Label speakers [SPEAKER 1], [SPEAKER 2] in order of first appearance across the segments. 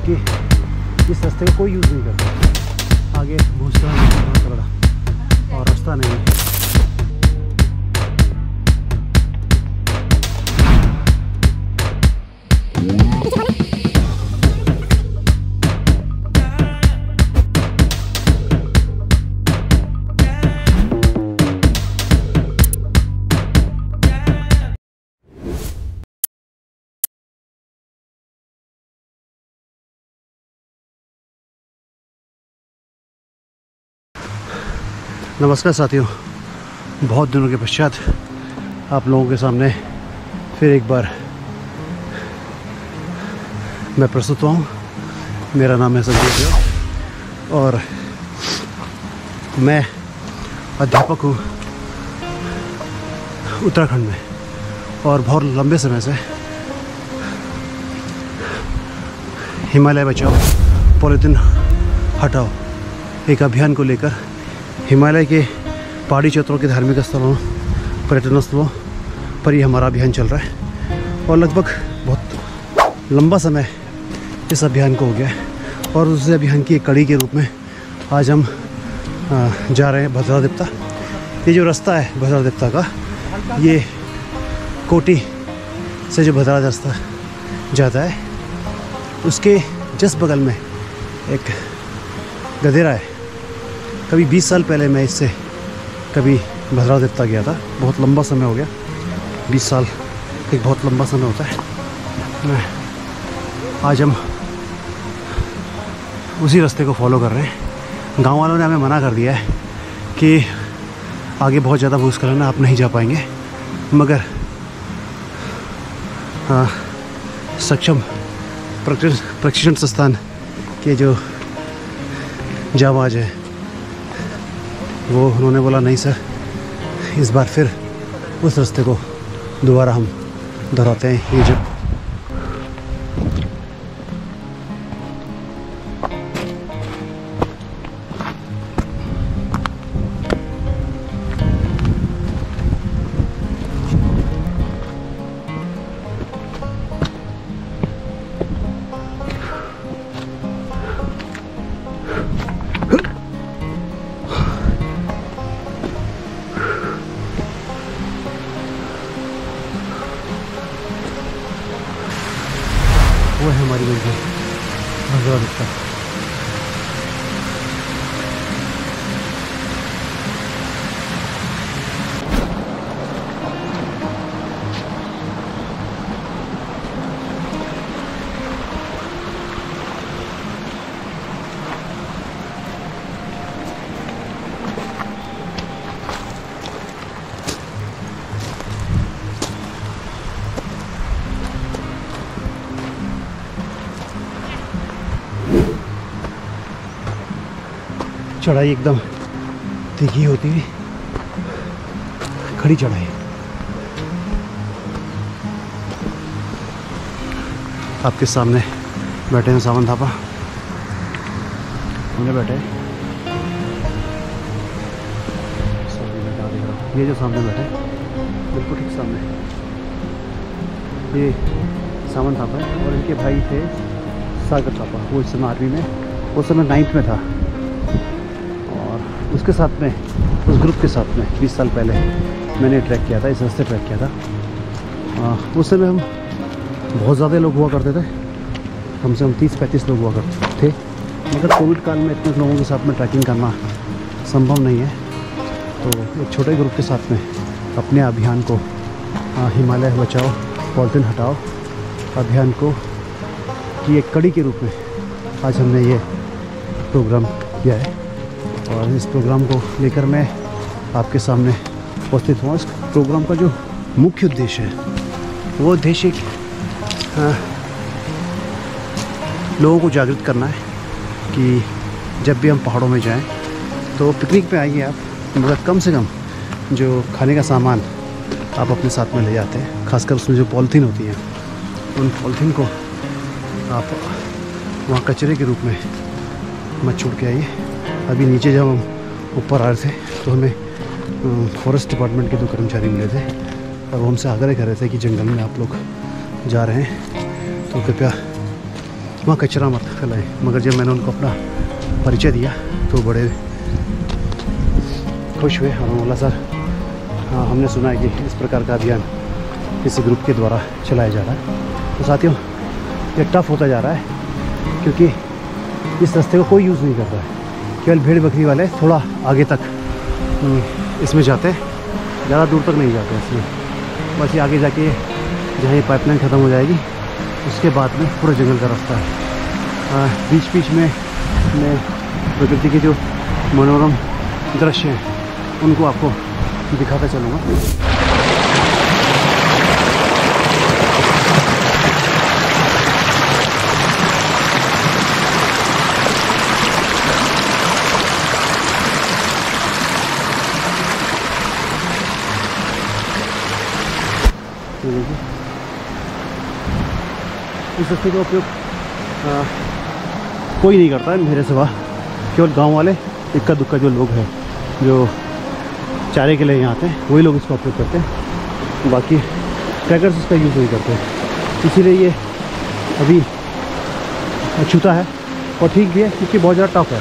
[SPEAKER 1] क्योंकि इस रास्ते का कोई यूज़ नहीं करता। आगे भूस्खलन और रास्ता नहीं है। नमस्कार साथियों, बहुत दिनों के पश्चात आप लोगों के सामने फिर एक बार मैं प्रस्तुत हुआ हूँ। मेरा नाम है संजय देव और मैं अध्यापक हूँ उत्तराखंड में। और बहुत लंबे समय से हिमालय बचाओ पॉलीथीन हटाओ एक अभियान को लेकर हिमालय के पहाड़ी क्षेत्रों के धार्मिक स्थलों, पर्यटन स्थलों पर ही हमारा अभियान चल रहा है। और लगभग बहुत लंबा समय इस अभियान को हो गया है। और उस अभियान की एक कड़ी के रूप में आज हम जा रहे हैं भद्रादेवता। ये जो रास्ता है भद्रादेवता का, ये कोटी से जो भद्रा रास्ता जाता है उसके जस्ट बगल में एक गधेरा है। कभी 20 साल पहले मैं इससे कभी भद्रादेवता गया था। बहुत लंबा समय हो गया, 20 साल एक बहुत लंबा समय होता है। आज हम उसी रास्ते को फॉलो कर रहे हैं। गांव वालों ने हमें मना कर दिया है कि आगे बहुत ज़्यादा भूस्खलन है, आप नहीं जा पाएंगे। मगर सक्षम प्रशिक्षण संस्थान के जो जाबाज है वो उन्होंने बोला नहीं सर, इस बार फिर उस रास्ते को दोबारा हम दोहराते हैं। ये जो वो है हमारी मंजिल भद्रादेवता। चढ़ाई एकदम तीखी होती है, खड़ी चढ़ाई। आपके सामने बैठे हैं सावन थापा, हमने बैठे हैं। ये जो सामने बैठे बिल्कुल ठीक सामने, ये सावन थापा है। और इनके भाई थे सागर थापा, वो इस समय आर्मी में, उस समय 9th में था। उसके साथ में, उस ग्रुप के साथ में 20 साल पहले मैंने ट्रैक किया था, इस रास्ते ट्रैक किया था। उस समय हम बहुत ज़्यादा लोग हुआ करते थे, कम से कम 30-35 लोग हुआ करते थे। मगर कोविड काल में इतने लोगों के साथ में ट्रैकिंग करना संभव नहीं है। तो एक छोटे ग्रुप के साथ में अपने अभियान को, हिमालय बचाओ पॉलीथीन हटाओ अभियान को की एक कड़ी के रूप में आज हमने ये प्रोग्राम किया है। और इस प्रोग्राम को लेकर मैं आपके सामने उपस्थित हुआ। इस प्रोग्राम का जो मुख्य उद्देश्य है वो उद्देश्य लोगों को जागृत करना है कि जब भी हम पहाड़ों में जाएं तो पिकनिक पे आइए आप, मगर कम से कम जो खाने का सामान आप अपने साथ में ले जाते हैं, खासकर उसमें जो पॉलीथीन होती है, उन पॉलीथीन को आप वहाँ कचरे के रूप में मत छोड़ के आइए। अभी नीचे जब हम ऊपर आ रहे थे तो हमें फॉरेस्ट डिपार्टमेंट के 2 कर्मचारी मिले थे और वो हमसे आग्रह कर रहे थे कि जंगल में आप लोग जा रहे हैं तो कृपया वहाँ कचरा मत फैलाएं। मगर जब मैंने उनको अपना परिचय दिया तो बड़े खुश हुए और बोला सर हाँ हमने सुना है कि इस प्रकार का अभियान किसी ग्रुप के द्वारा चलाया जा रहा है। तो साथियों ये टफ़ होता जा रहा है क्योंकि इस रास्ते को कोई यूज़ नहीं करता है, केवल भेड़ बकरी वाले थोड़ा आगे तक इसमें जाते हैं, ज़्यादा दूर तक नहीं जाते इसमें। बस ये आगे जाके जहाँ ये पाइपलाइन ख़त्म हो जाएगी उसके बाद में पूरा जंगल का रास्ता है। बीच बीच में मैं प्रकृति के जो मनोरम दृश्य हैं उनको आपको दिखाता चलूँगा। इस रास्ते का उपयोग कोई नहीं करता है मेरे सिवा, केवल गांव वाले इक्का दुक्का जो लोग हैं जो चारे के लिए यहाँ आते हैं वही लोग इसका उपयोग करते हैं। बाकी ट्रैकर्स इसका यूज़ नहीं करते, इसीलिए ये अभी अछूता है और ठीक भी है क्योंकि बहुत ज़्यादा टफ है।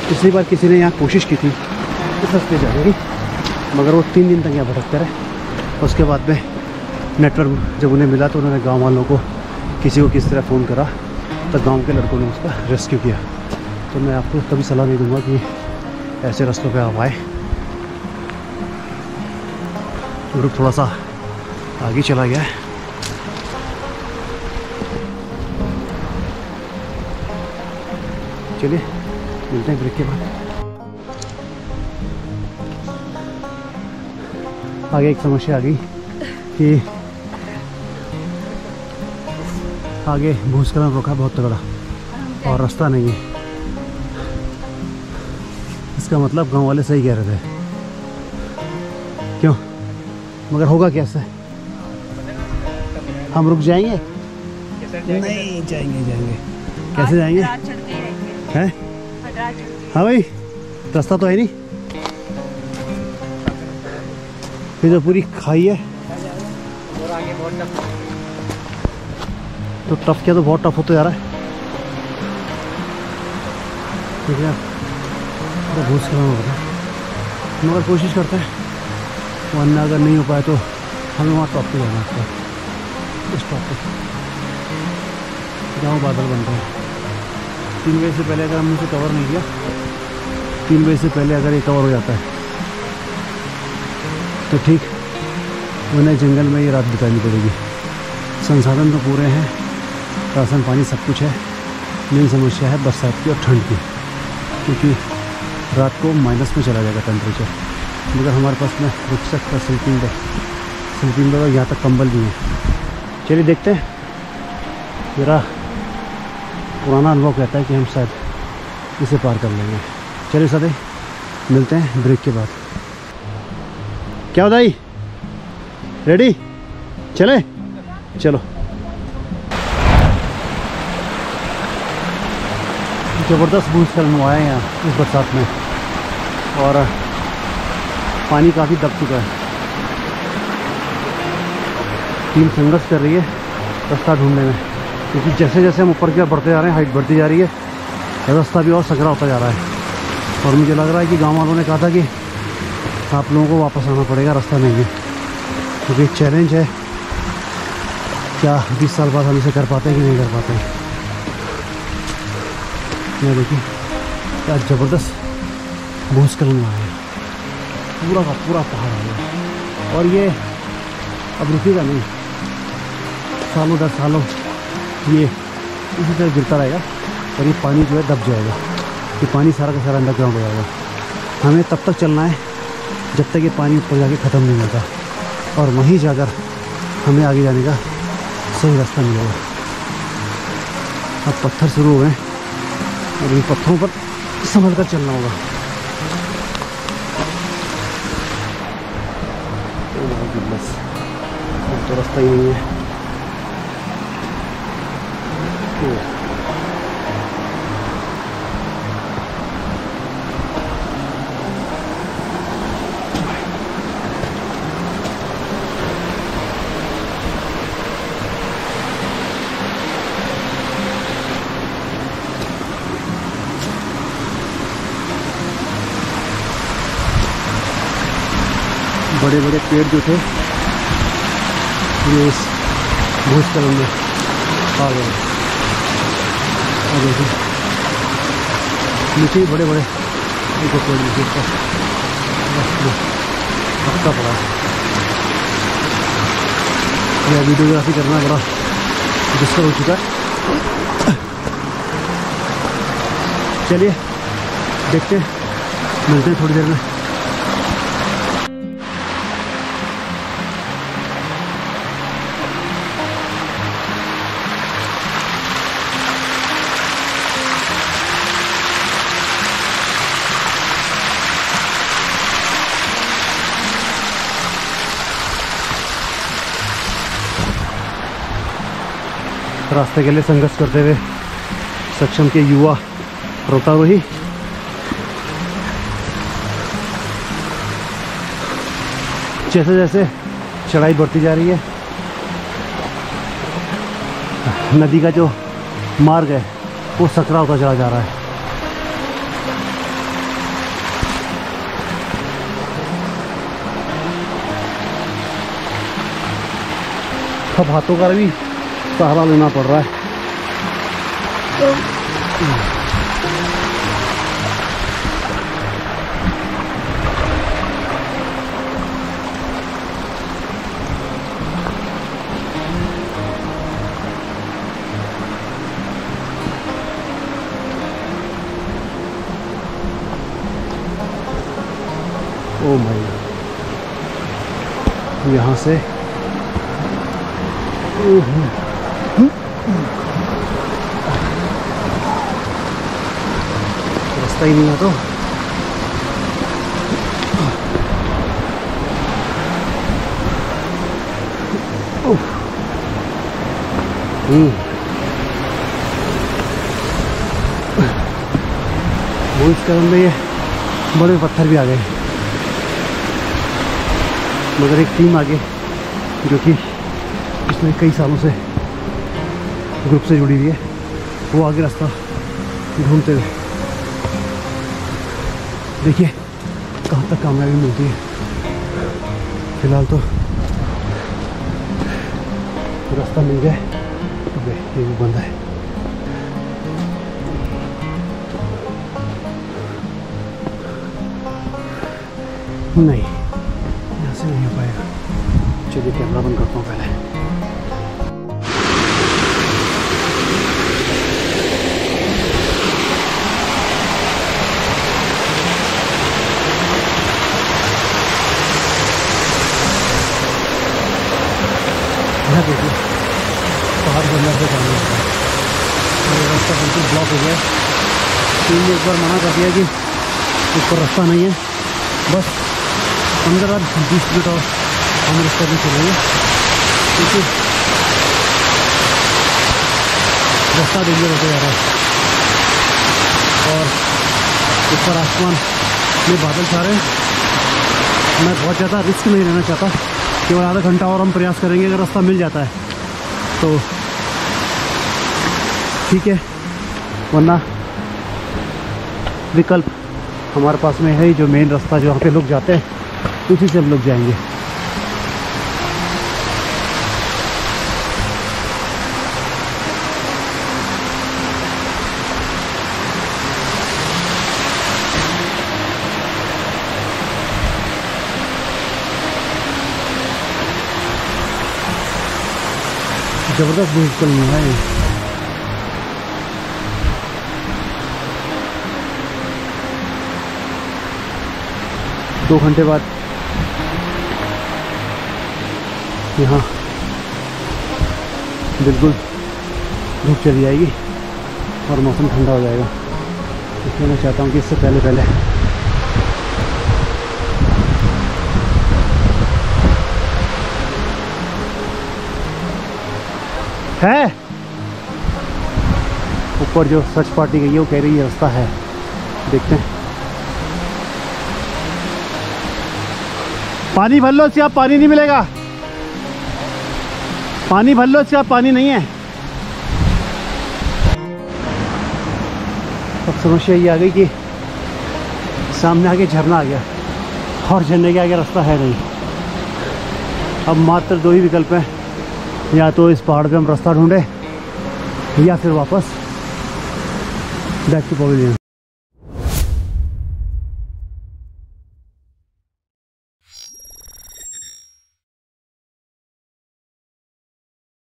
[SPEAKER 1] पिछली बार किसी ने यहाँ कोशिश की थी इस रास्ते जाने की, मगर वो 3 दिन तक यहाँ भटकते रहे। उसके बाद में नेटवर्क जब उन्हें मिला तो उन्होंने गांव वालों को किसी को किस तरह फ़ोन करा तो गांव के लड़कों ने उसका रेस्क्यू किया। तो मैं आपको कभी सलाह नहीं दूंगा कि ऐसे रास्तों पे आप आए। ग्रुप थोड़ा सा आगे चला गया है। चलिए मिलते हैं ब्रेक के बाद। आगे एक समस्या आ गई कि आगे भूस्खलन रोका बहुत तगड़ा और रास्ता नहीं है। इसका मतलब गांव वाले सही कह रहे थे, क्यों? मगर होगा कैसे? हम रुक जाएंगे? नहीं जाएंगे। कैसे जाएंगे? हैं? हाँ भाई रास्ता तो है नहीं, ये तो पूरी खाई है। और आगे बहुत टफ, तो टफ क्या, तो बहुत टफ होता जा रहा है। ठीक है तो भूस्खलन हो रहा है, मगर कोशिश करते हैं, वरना अगर नहीं हो पाए तो हमें वहाँ टॉप पे जाना है। इस टॉप पे गाँव बादल बन रहे हैं। 3 बजे से पहले अगर हमने इसे कवर नहीं किया, 3 बजे से पहले अगर ये कवर हो जाता है तो ठीक उन्हें जंगल में ये रात बितानी पड़ेगी। संसाधन तो पूरे हैं, राशन पानी सब कुछ है। मेन समस्या है बरसात की और ठंड की, क्योंकि रात को माइनस में चला जाएगा टेम्परेचर। मगर हमारे पास में रुकसक का स्लीपिंग बैग, यहाँ तक कंबल भी है। चलिए देखते हैं, मेरा पुराना अनुभव कहता है कि हम शायद इसे पार कर लेंगे। चलिए साथी मिलते हैं ब्रेक के बाद। क्या होता है, रेडी? चले चलो। ज़बरदस्त भूस्खलन हुआ है यहाँ इस बरसात में और पानी काफ़ी दब चुका है। टीम संघर्ष कर रही है रास्ता ढूंढने में, क्योंकि जैसे जैसे हम ऊपर की ओर बढ़ते जा रहे हैं हाइट बढ़ती जा रही है, रास्ता भी और सकरा होता जा रहा है। और मुझे लग रहा है कि गांव वालों ने कहा था कि आप लोगों को वापस आना पड़ेगा, रास्ता नहीं है। क्योंकि चैलेंज है, क्या 20 साल बाद हम इसे कर पाते हैं कि नहीं कर पाते हैं। ये देखिए क्या ज़बरदस्त भूस्खलन हुआ है, पूरा का पूरा पहाड़ आ गया। और ये अब रुकेगा नहीं, सालों 10 सालों ये इसी तरह गिरता रहेगा और ये पानी जो है दब जाएगा। ये पानी सारा का सारा अंडरग्राउंड हो जाएगा। हमें तब तक चलना है जब तक ये पानी ऊपर जाके ख़त्म नहीं होता, और वहीं जाकर हमें आगे जाने का सही रास्ता मिलेगा। अब पत्थर शुरू हो गए और इन पत्थरों पर संभल कर चलना होगा। तो रास्ता ही नहीं है। बड़े बड़े पेड़ जो थे ये इस भूस्खलन में आ गए। और देखिए नीचे बड़े बड़े एक पेड़ नीचे पक्का पड़ा। यह वीडियोग्राफी करना बड़ा दुष्कर हो चुका है। चलिए देखते हैं, मिलते हैं थोड़ी देर में। रास्ते के लिए संघर्ष करते हुए सक्षम के युवा पर्वतारोही जैसे जैसे चढ़ाई बढ़ती जा रही है, नदी का जो मार्ग है वो सकरा होता चला जा रहा है। अब हाथों का भी सहारा लेना पड़ रहा है। ओ भाई यहाँ से रास्ता ही नहीं है तो भूस्खलन में ये बड़े पत्थर भी आ गए, मगर एक टीम आगे जो कि पिछले कई सालों से ग्रुप से जुड़ी हुई है, वो आगे रास्ता ढूंढते हुए देखिए कहाँ तक कामयाबी मिलती है। फिलहाल तो रास्ता मिल गया, अब ये भी बंद है। नहीं, यहाँ से नहीं हो पाएगा। चलिए कैमरा बंद करता हूँ पहले। यहाँ देखिए पहाड़ के अंदर से पानी आता है और रास्ता बिल्कुल ब्लॉक हो गया। टीम ने एक बार मना कर दिया कि ऊपर रास्ता नहीं है, बस 15-20 मिनट और हम रास्ता भी चलेंगे, क्योंकि रास्ता डेंजर होता जा रहा है। और ऊपर आसमान में बादल छा रहे हैं। मैं बहुत ज़्यादा रिस्क नहीं लेना चाहता, केवल आधा घंटा और हम प्रयास करेंगे। अगर रास्ता मिल जाता है तो ठीक है, वरना विकल्प हमारे पास में है। जो मेन रास्ता जहाँ पे लोग जाते हैं उसी से हम लोग जाएंगे। जबरदस्त भूस्खलन है ये। दो घंटे बाद यहाँ बिल्कुल धूप चली जाएगी और मौसम ठंडा हो जाएगा। इसलिए मैं चाहता हूँ कि इससे पहले पहले है ऊपर जो सर्च पार्टी गई है वो कह रही है रास्ता है, देखते हैं। पानी भर लो, इससे आप पानी नहीं मिलेगा। पानी भर लो, इससे आप पानी नहीं है। अब समस्या ये आ गई कि सामने आगे झरना आ गया और झरने के आगे रास्ता है नहीं। अब मात्र 2 ही विकल्प हैं, या तो इस पहाड़ पे हम रास्ता ढूंढे या फिर वापस बैक टू पवेलियन।